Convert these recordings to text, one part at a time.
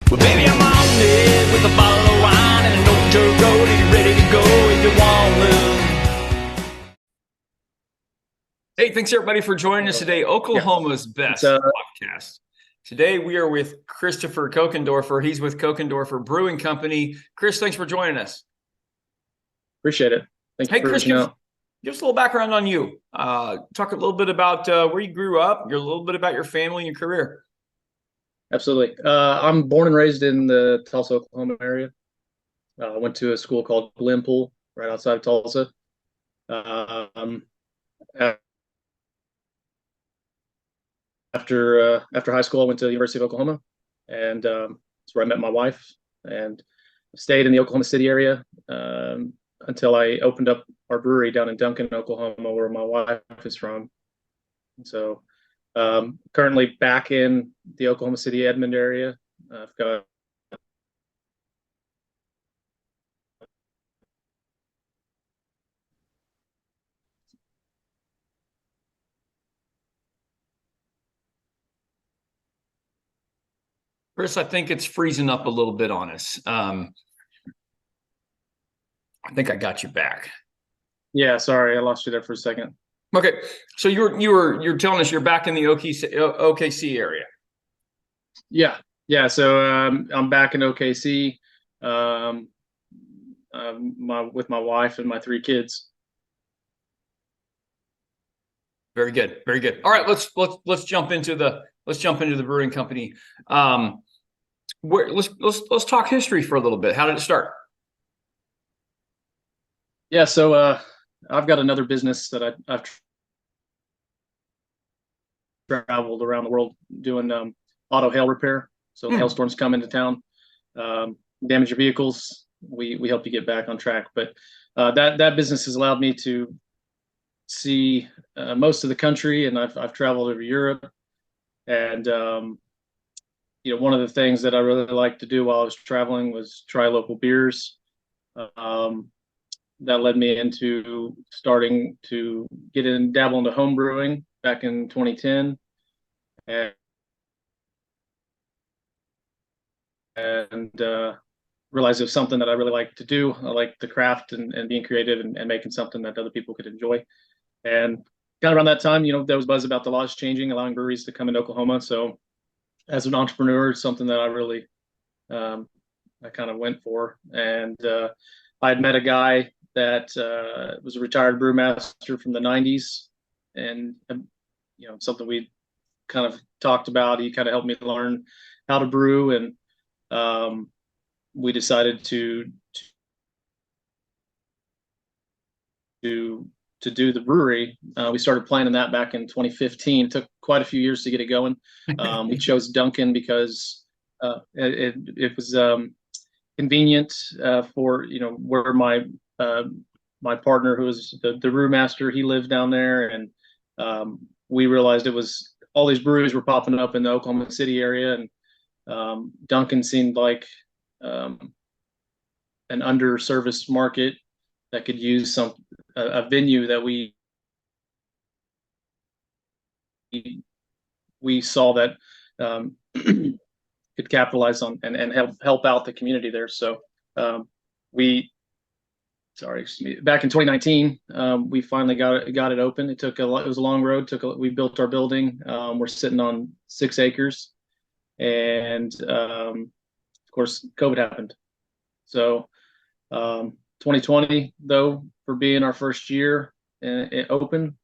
Well, baby, I'm on it with a bottle of wine and an old dirt road, and you're ready to go if you want to. Hey, thanks everybody for joining us today. Oklahoma's Best podcast. Today we are with Christopher Kochendorfer. He's with Kochendorfer Brewing Company. Chris, thanks for joining us. Appreciate it. Thanks Hey, for Chris, reaching out. give us a little background on you. Talk a little bit about where you grew up, a little bit about your family and your career. Absolutely. I'm born and raised in the Tulsa, Oklahoma area. I went to a school called Glenpool right outside of Tulsa. Um, after high school, I went to the University of Oklahoma, and that's where I met my wife, and stayed in the Oklahoma City area until I opened up our brewery down in Duncan, Oklahoma, where my wife is from. So currently back in the Oklahoma City, Edmond area. I've got Chris, I think it's freezing up a little bit on us. I think I got you back. Yeah, sorry, I lost you there for a second. Okay, so you're telling us you're back in the OKC area. Yeah. So I'm back in OKC, with my wife and my 3 kids. Very good, very good. All right, let's jump into the brewing company. Let's talk history for a little bit. How did it start? Yeah, so I've got another business that I've traveled around the world doing auto hail repair. So hailstorms come into town, damage your vehicles. We help you get back on track. But that business has allowed me to see most of the country, and I've traveled over Europe. And one of the things that I really liked to do while I was traveling was try local beers. That led me into starting to get in, dabble into home brewing back in 2010, and realized it was something that I really liked to do. I like the craft and being creative and making something that other people could enjoy. And kind of around that time, there was buzz about the laws changing, allowing breweries to come into Oklahoma. So as an entrepreneur, it's something that I really, I kind of went for. And I had met a guy that was a retired brewmaster from the 90s, and something we kind of talked about. He kind of helped me learn how to brew, and we decided to do the brewery. We started planning that back in 2015. It took quite a few years to get it going. We chose Duncan because it was convenient for where my partner, who was the brewmaster, he lived down there, and we realized it was all these breweries were popping up in the Oklahoma City area, and Duncan seemed like an underserviced market that could use a venue that we saw that could capitalize on and help out the community there. So back in 2019, we finally got it open. It was a long road. We built our building. We're sitting on 6 acres, and of course COVID happened. So 2020, though, for being our first year open,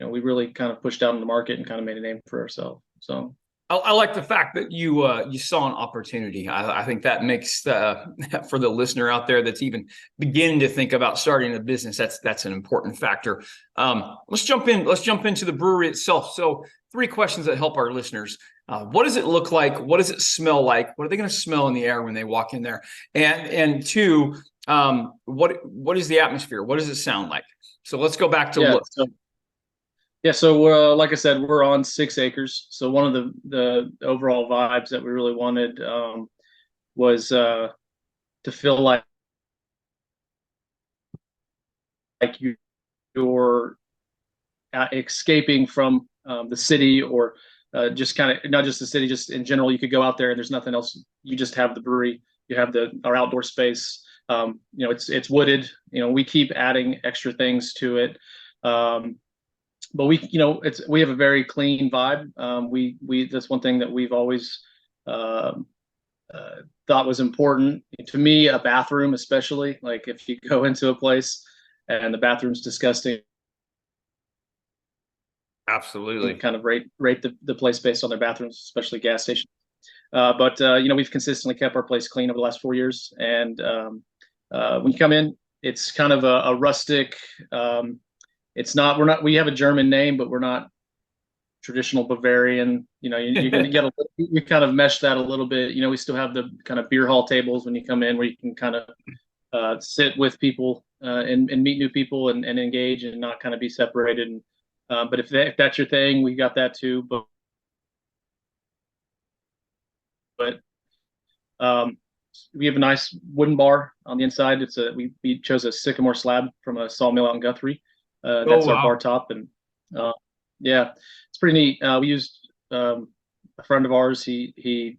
we really kind of pushed out in the market and kind of made a name for ourselves. So I like the fact that you saw an opportunity. I think that makes for the listener out there that's even beginning to think about starting a business, that's an important factor. Let's jump into the brewery itself. So 3 questions that help our listeners. What does it look like? What does it smell like? What are they going to smell in the air when they walk in there? And 2, what is the atmosphere? What does it sound like? So let's go back to look. So like I said, we're on 6 acres. So one of the overall vibes that we really wanted was to feel like you're escaping from the city, or just kind of not just the city, just in general. You could go out there and there's nothing else. You just have the brewery. You have our outdoor space. It's wooded. We keep adding extra things to it. But we have a very clean vibe. We that's one thing that we've always thought was important to me. A bathroom, especially, like if you go into a place and the bathroom's disgusting, Absolutely. kind of rate the place based on their bathrooms, especially gas stations. But we've consistently kept our place clean over the last 4 years. And when you come in, it's kind of a rustic. We have a German name, but we're not traditional Bavarian. You kind of mesh that a little bit. We still have the kind of beer hall tables when you come in, where you can kind of sit with people and meet new people and engage and not kind of be separated. But if that's your thing, we got that too. But we have a nice wooden bar on the inside. We chose a sycamore slab from a sawmill out in Guthrie. That's our bar top, and yeah, it's pretty neat. We used a friend of ours. He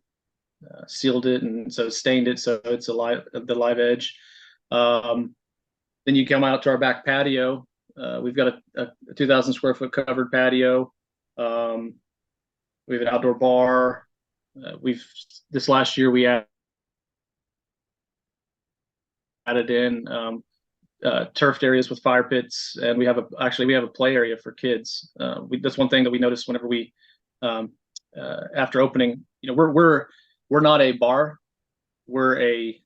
sealed it and so stained it so it's the live edge. Then you come out to our back patio. We've got a 2,000 square foot covered patio. We have an outdoor bar. This last year we added in turfed areas with fire pits, and we have a play area for kids. That's one thing that we noticed whenever we after opening. We're not a bar. We're a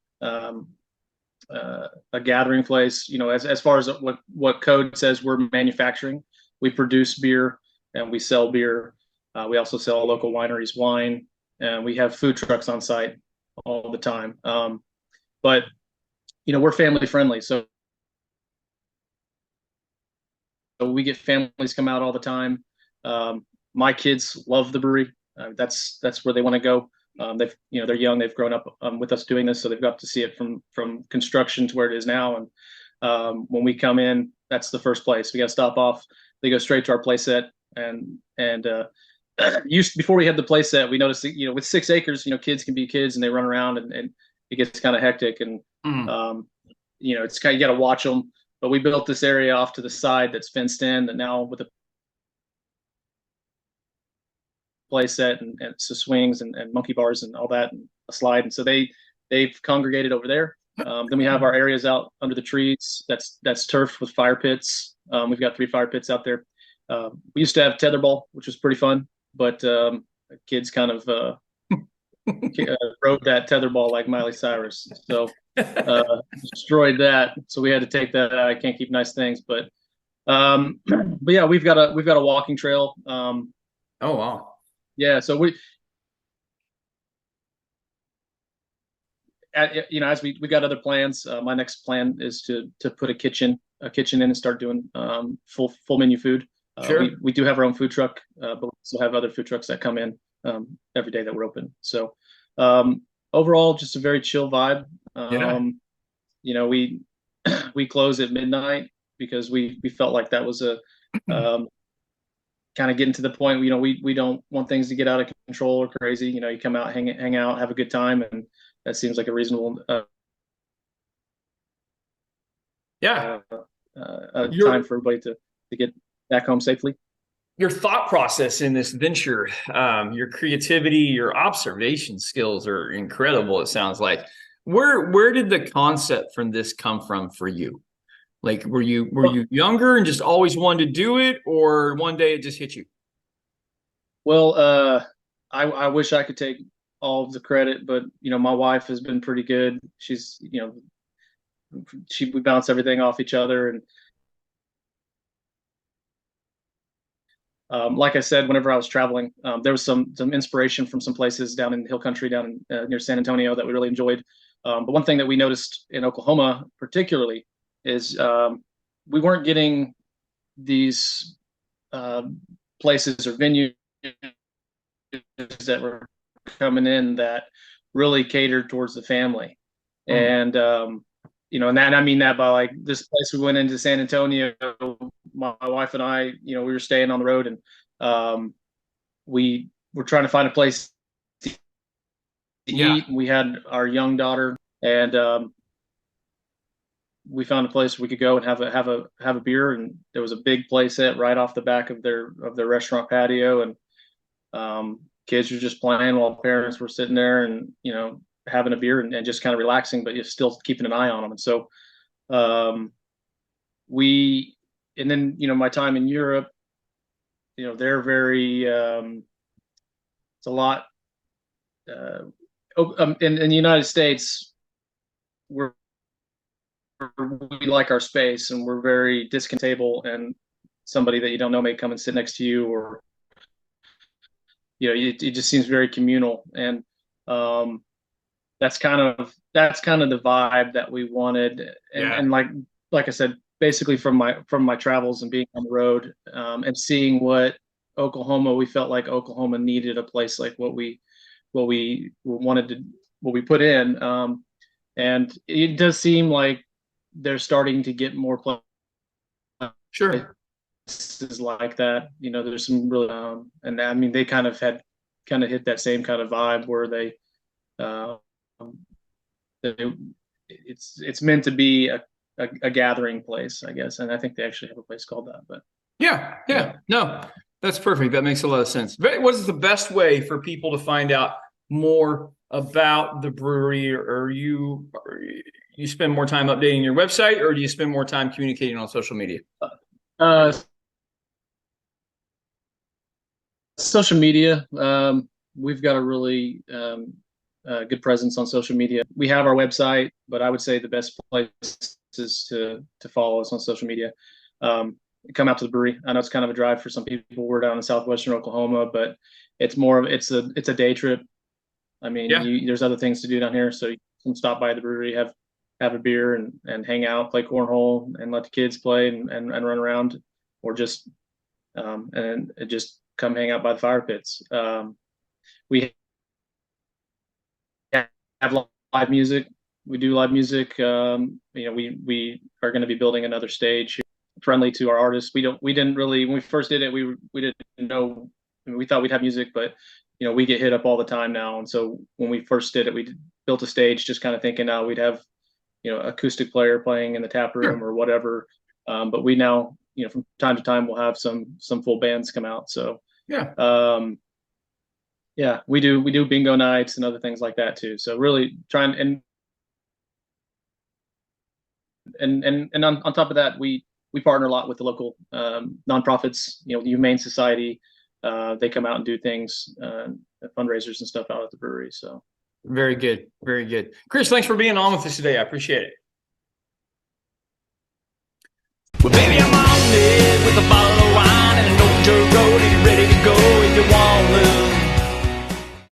gathering place. As far as what code says, we're manufacturing. We produce beer and we sell beer. We also sell local wineries wine, and we have food trucks on site all the time. But we're family friendly, so we get families come out all the time. My kids love the brewery. That's where they want to go. They're young. They've grown up with us doing this, so they've got to see it from construction to where it is now. And when we come in, that's the first place we got to stop off. They go straight to our play set, and before we had the play set, we noticed that, with 6 acres, kids can be kids and they run around, and it gets kind of hectic, and it's kind of, you got to watch them. But we built this area off to the side that's fenced in, that now with a play set and so swings and monkey bars and all that, and a slide, and so they've congregated over there. Then we have our areas out under the trees that's turfed with fire pits. We've got 3 fire pits out there. We used to have tetherball, which was pretty fun, but kids kind of rode that tetherball like Miley Cyrus, so destroyed that. So we had to take that out. I can't keep nice things, but yeah, we've got a walking trail. Oh wow. Yeah, so as we got other plans. My next plan is to put a kitchen in and start doing full menu food. Sure. We do have our own food truck, but we also have other food trucks that come in every day that we're open. So overall, just a very chill vibe. We close at midnight because we felt like that was a kind of getting to the point. We don't want things to get out of control or crazy. You come out, hang out, have a good time, and that seems like a reasonable time for everybody to get back home safely. Your thought process in this venture, your creativity, your observation skills are incredible. It sounds like. Where did the concept from this come from for you? Like, were you younger and just always wanted to do it, or one day it just hit you? Well, I wish I could take all of the credit, but my wife has been pretty good. She's we bounce everything off each other, and like I said, whenever I was traveling, there was some inspiration from some places down in Hill Country, down in, near San Antonio, that we really enjoyed. But one thing that we noticed in Oklahoma, particularly, is we weren't getting these places or venues that were coming in that really catered towards the family. And and I mean that by, like, this place we went into, San Antonio, my wife and I, we were staying on the road, and we we're trying to find a place to Yeah. eat. We had our young daughter, and we found a place we could go and have a beer. And there was a big play set right off the back of their restaurant patio, and kids were just playing while parents were sitting there and having a beer and just kind of relaxing, but you're still keeping an eye on them. And so and then my time in Europe, they're very it's a lot in the United States, we like our space, and we're very discontable, and somebody that you don't know may come and sit next to you, or it just seems very communal. And that's kind of the vibe that we wanted. And like I said, basically from my travels and being on the road, and seeing what we felt like Oklahoma needed a place like what we wanted to, what we put in. And it does seem like they're starting to get more Sure. places like that. There's some really, and I mean, they kind of hit that same kind of vibe where it's meant to be a gathering place, I guess. And I think they actually have a place called that. But yeah. No, that's perfect. That makes a lot of sense. What is the best way for people to find out more about the brewery? Or you spend more time updating your website, or do you spend more time communicating on social media? Social media. We've got a really good presence on social media. We have our website, but I would say the best place is to follow us on social media. Come out to the brewery. I know it's kind of a drive for some people. We're down in southwestern Oklahoma, but it's a day trip. I mean, there's other things to do down here, so you can stop by the brewery, have a beer, and hang out, play cornhole, and let the kids play and run around, or just and just come hang out by the fire pits. We have live music. We do live music. We are going to be building another stage friendly to our artists. We didn't really, when we first did it, we didn't know. I mean, we thought we'd have music, but we get hit up all the time now. And so when we first did it, we built a stage just kind of thinking we'd have acoustic player playing in the tap room or whatever. But we now, from time to time, we'll have some full bands come out. So we do bingo nights and other things like that too. So really trying and on top of that, we partner a lot with the local nonprofits. The Humane Society, they come out and do things, fundraisers and stuff out at the brewery. So very good, very good. Chris, thanks for being on with us today. I appreciate it. Well, baby,